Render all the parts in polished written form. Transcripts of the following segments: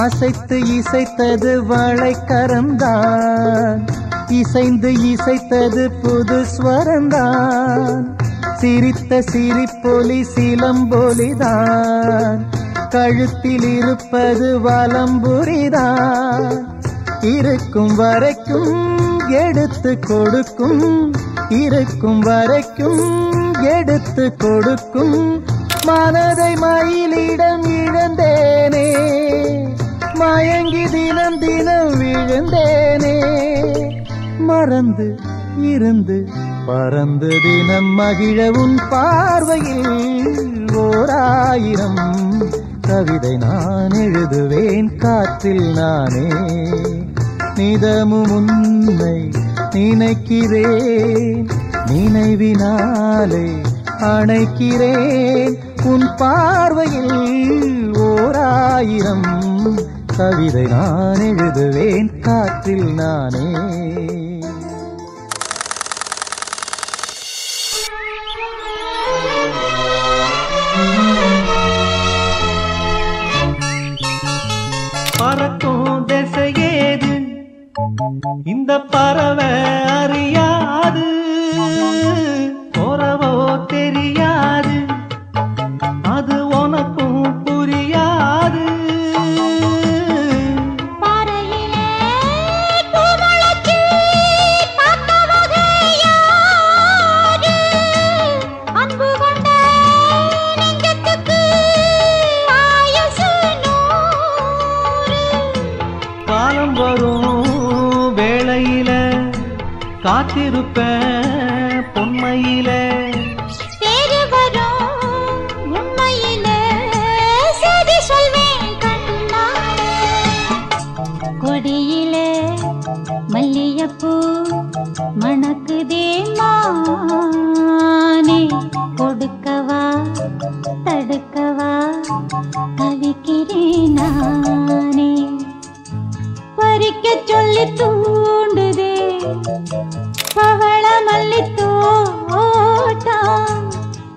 அசைத்து இசைத்தது வளைக்கரம்தான், இசைந்து இசைத்தது புது ஸ்வரந்தான். சிரித்த சிரிப்பொலி சிலம்பொலிதான், கழுத்தில் இருப்பது வலம்புரிதான். இருக்கும் வரைக்கும் எடுத்து கொடுக்கும், இருக்கும் வரைக்கும் எடுத்து கொடுக்கும். மனதை மயிலிடம் இழந்தேனே, மயங்கி தினம் தினம் விழுந்தேனே. மறந்து இருந்து பறந்து தினம் மகிழ உன் பார்வையில் ஓராயிரம் கவிதை நான் எழுதுவேன் காற்றில் நானே. நிதமும் உன்னை நினைக்கிறேன், நினைவினாலே அணைக்கிறேன். உன் பார்வையில் ஓராயிரம் கவிதை நான் எழுதுவேன் காற்றில் நானே. பறக்கும் திசையேது இந்த பறவை அறியாது, போறவோ தெரியாது, அது உனக்கும் புரியாது. காலம் வரும் வேளையில காத்திருப்பேன் பொன்மையில, கொடியிலே மல்லியப்பூ மணக்குதே மானே. கொடுக்கவா தடுக்கவா தவிக்கிறேன் நானே. பறிக்க சொல்லி தூண்டுதே பவள மல்லி தோட்டம்,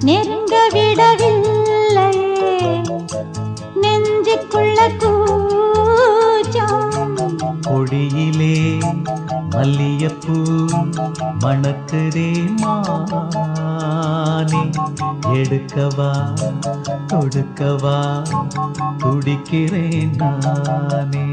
நெருங்க விடவில்லையே நெஞ்சுக்குள்ள கூச்சம். கொடியிலே மல்லியப்பூ மணக்குதே மானே. எடுக்கவா கொடுக்கவா துடிக்கிறேன் நானே.